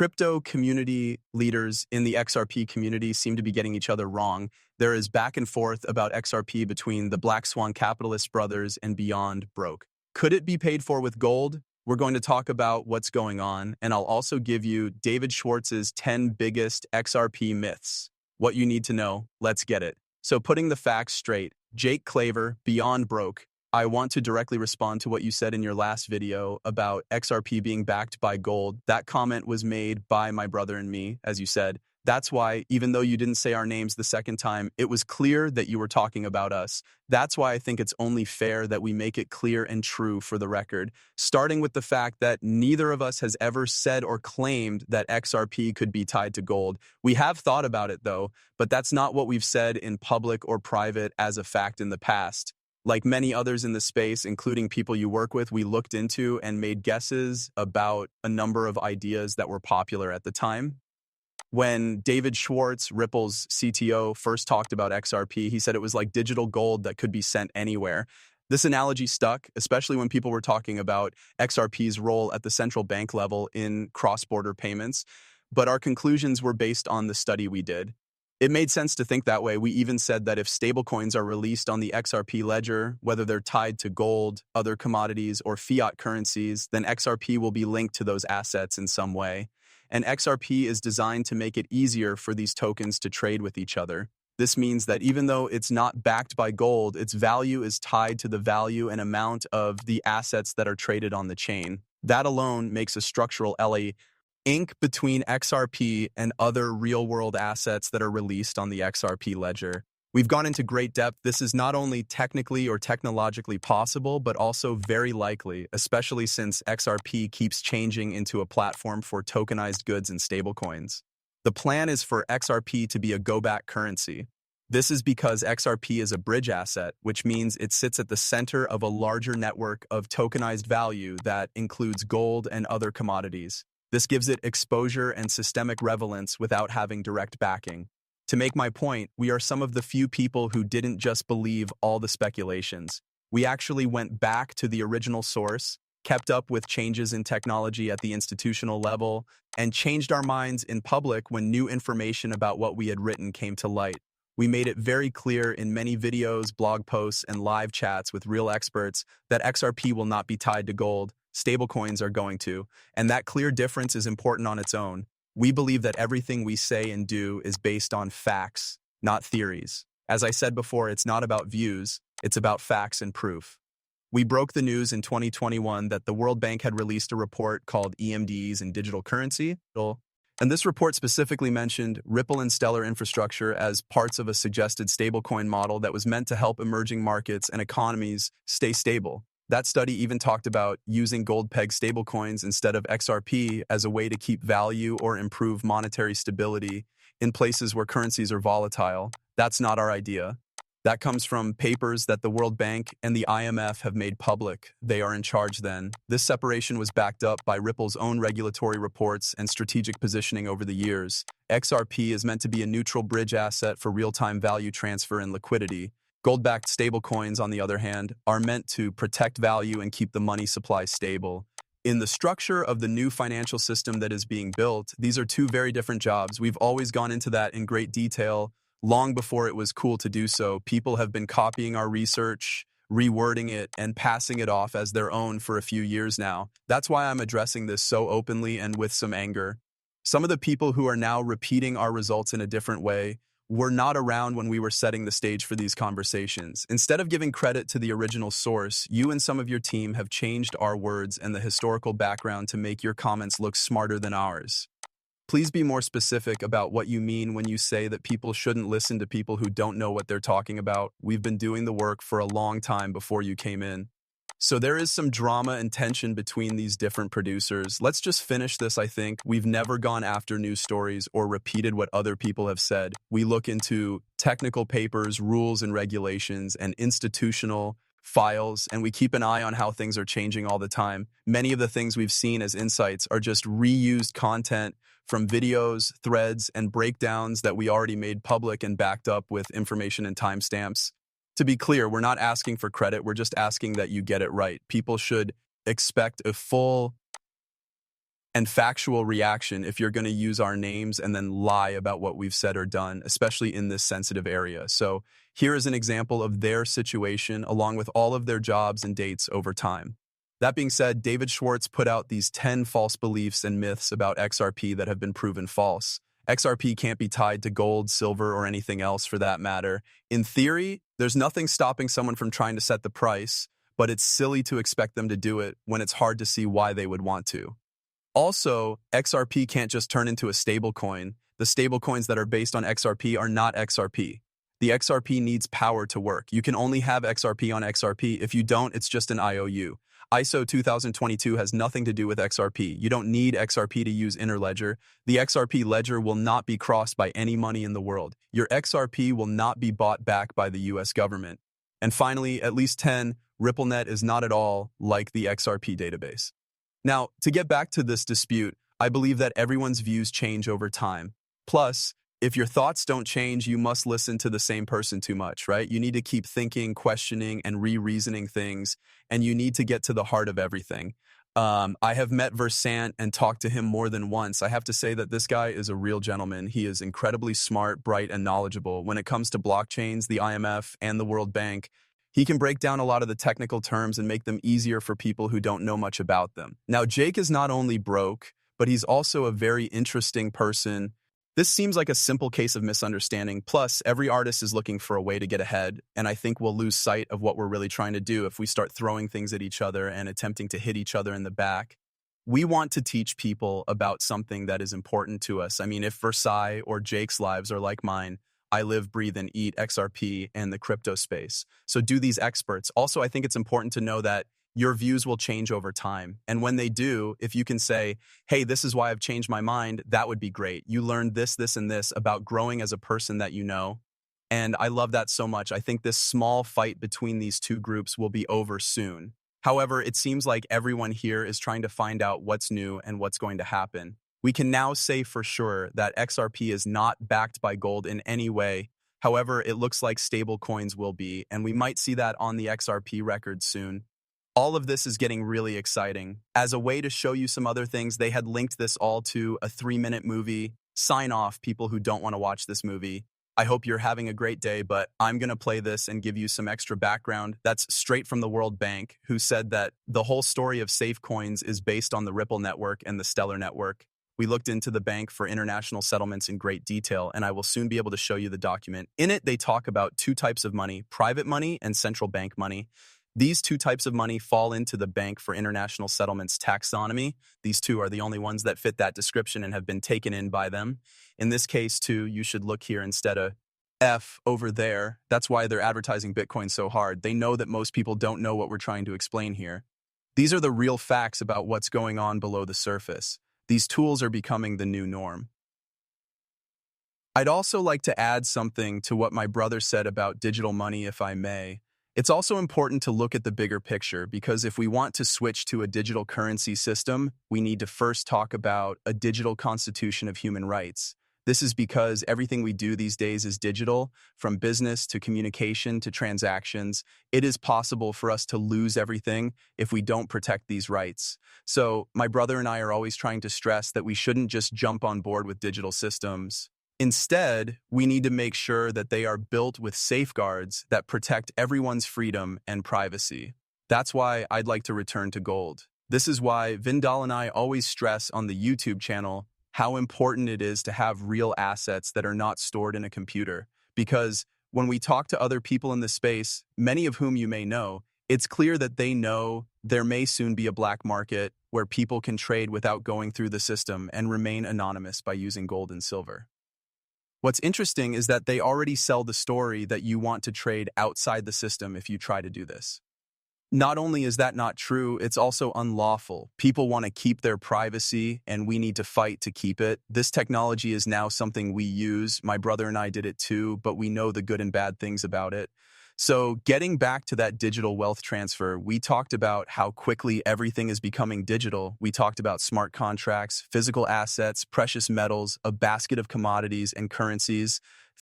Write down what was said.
crypto community leaders in the XRP community seem to be getting each other wrong. There is back and forth about XRP between the Black Swan capitalist brothers and Beyond Broke. Could it be paid for with gold? We're going to talk about what's going on, and I'll also give you David Schwartz's 10 biggest XRP myths. What you need to know. Let's get it. So putting the facts straight, Jake Claver, Beyond Broke. I want to directly respond to what you said in your last video about XRP being backed by gold. That comment was made by my brother and me, as you said. That's why, even though you didn't say our names the second time, it was clear that you were talking about us. That's why I think it's only fair that we make it clear and true for the record, starting with the fact that neither of us has ever said or claimed that XRP could be tied to gold. We have thought about it, though, but that's not what we've said in public or private as a fact in the past. Like many others in the space, including people you work with, we looked into and made guesses about a number of ideas that were popular at the time. When David Schwartz, Ripple's CTO, first talked about XRP, he said it was like digital gold that could be sent anywhere. This analogy stuck, especially when people were talking about XRP's role at the central bank level in cross-border payments. But our conclusions were based on the study we did. It made sense to think that way. We even said that if stablecoins are released on the XRP ledger, whether they're tied to gold, other commodities, or fiat currencies, then XRP will be linked to those assets in some way. And XRP is designed to make it easier for these tokens to trade with each other. This means that even though it's not backed by gold, its value is tied to the value and amount of the assets that are traded on the chain. That alone makes a structural link between XRP and other real-world assets that are released on the XRP ledger. We've gone into great depth. This is not only technically or technologically possible, but also very likely, especially since XRP keeps changing into a platform for tokenized goods and stablecoins. The plan is for XRP to be a go-back currency. This is because XRP is a bridge asset, which means it sits at the center of a larger network of tokenized value that includes gold and other commodities. This gives it exposure and systemic relevance without having direct backing. To make my point, we are some of the few people who didn't just believe all the speculations. We actually went back to the original source, kept up with changes in technology at the institutional level, and changed our minds in public when new information about what we had written came to light. We made it very clear in many videos, blog posts, and live chats with real experts that XRP will not be tied to gold. Stablecoins are going to, and that clear difference is important on its own. We believe that everything we say and do is based on facts, not theories. As I said before, it's not about views, it's about facts and proof. We broke the news in 2021 that the World Bank had released a report called EMDs and Digital Currency, and this report specifically mentioned Ripple and Stellar infrastructure as parts of a suggested stablecoin model that was meant to help emerging markets and economies stay stable. That study even talked about using gold-pegged stablecoins instead of XRP as a way to keep value or improve monetary stability in places where currencies are volatile. That's not our idea. That comes from papers that the World Bank and the IMF have made public. They are in charge then. This separation was backed up by Ripple's own regulatory reports and strategic positioning over the years. XRP is meant to be a neutral bridge asset for real-time value transfer and liquidity. Gold-backed stablecoins, on the other hand, are meant to protect value and keep the money supply stable. In the structure of the new financial system that is being built, these are two very different jobs. We've always gone into that in great detail. Long before it was cool to do so, people have been copying our research, rewording it, and passing it off as their own for a few years now. That's why I'm addressing this so openly and with some anger. Some of the people who are now repeating our results in a different way were not around when we were setting the stage for these conversations. Instead of giving credit to the original source, you and some of your team have changed our words and the historical background to make your comments look smarter than ours. Please be more specific about what you mean when you say that people shouldn't listen to people who don't know what they're talking about. We've been doing the work for a long time before you came in. So there is some drama and tension between these different producers. Let's just finish this, I think. We've never gone after news stories or repeated what other people have said. We look into technical papers, rules and regulations, and institutional files, and we keep an eye on how things are changing all the time. Many of the things we've seen as insights are just reused content from videos, threads, and breakdowns that we already made public and backed up with information and timestamps. To be clear, we're not asking for credit, we're just asking that you get it right. People should expect a full and factual reaction if you're going to use our names and then lie about what we've said or done, especially in this sensitive area. So here is an example of their situation along with all of their jobs and dates over time. That being said, David Schwartz put out these 10 false beliefs and myths about XRP that have been proven false. XRP can't be tied to gold, silver, or anything else for that matter. In theory, there's nothing stopping someone from trying to set the price, but it's silly to expect them to do it when it's hard to see why they would want to. Also, XRP can't just turn into a stablecoin. The stablecoins that are based on XRP are not XRP. The XRP needs power to work. You can only have XRP on XRP. If you don't, it's just an IOU. ISO 2022 has nothing to do with XRP. You don't need XRP to use Interledger. The XRP ledger will not be crossed by any money in the world. Your XRP will not be bought back by the US government. And finally, at least 10, RippleNet is not at all like the XRP database. Now, to get back to this dispute, I believe that everyone's views change over time. Plus, if your thoughts don't change, you must listen to the same person too much, right? You need to keep thinking, questioning, and re-reasoning things, and you need to get to the heart of everything. I have met Versant and talked to him more than once. I have to say that this guy is a real gentleman. He is incredibly smart, bright, and knowledgeable. When it comes to blockchains, the IMF, and the World Bank, he can break down a lot of the technical terms and make them easier for people who don't know much about them. Now, Jake is not only broke, but he's also a very interesting person. This seems like a simple case of misunderstanding. Plus, every artist is looking for a way to get ahead, and I think we'll lose sight of what we're really trying to do if we start throwing things at each other and attempting to hit each other in the back. We want to teach people about something that is important to us. I mean, if Versailles or Jake's lives are like mine, I live, breathe, and eat XRP and the crypto space. So do these experts. Also, I think it's important to know that your views will change over time. And when they do, if you can say, hey, this is why I've changed my mind, that would be great. You learned this, this, and this about growing as a person that you know. And I love that so much. I think this small fight between these two groups will be over soon. However, it seems like everyone here is trying to find out what's new and what's going to happen. We can now say for sure that XRP is not backed by gold in any way. However, it looks like stable coins will be, and we might see that on the XRP record soon. All of this is getting really exciting. As a way to show you some other things, they had linked this all to a 3-minute movie. Sign off, people who don't want to watch this movie. I hope you're having a great day, but I'm going to play this and give you some extra background. That's straight from the World Bank, who said that the whole story of safe coins is based on the Ripple network and the Stellar network. We looked into the Bank for International Settlements in great detail, and I will soon be able to show you the document. In it, they talk about two types of money, private money and central bank money. These two types of money fall into the Bank for International Settlements taxonomy. These two are the only ones that fit that description and have been taken in by them. In this case, too, you should look here instead of F over there. That's why they're advertising Bitcoin so hard. They know that most people don't know what we're trying to explain here. These are the real facts about what's going on below the surface. These tools are becoming the new norm. I'd also like to add something to what my brother said about digital money, if I may. It's also important to look at the bigger picture because if we want to switch to a digital currency system, we need to first talk about a digital constitution of human rights. This is because everything we do these days is digital, from business to communication to transactions. It is possible for us to lose everything if we don't protect these rights. So my brother and I are always trying to stress that we shouldn't just jump on board with digital systems. Instead, we need to make sure that they are built with safeguards that protect everyone's freedom and privacy. That's why I'd like to return to gold. This is why Vindal and I always stress on the YouTube channel how important it is to have real assets that are not stored in a computer. Because when we talk to other people in the space, many of whom you may know, it's clear that they know there may soon be a black market where people can trade without going through the system and remain anonymous by using gold and silver. What's interesting is that they already sell the story that you want to trade outside the system if you try to do this. Not only is that not true, it's also unlawful. People want to keep their privacy, and we need to fight to keep it. This technology is now something we use. My brother and I did it too, but we know the good and bad things about it. So getting back to that digital wealth transfer, we talked about how quickly everything is becoming digital. We talked about smart contracts, physical assets, precious metals, a basket of commodities and currencies.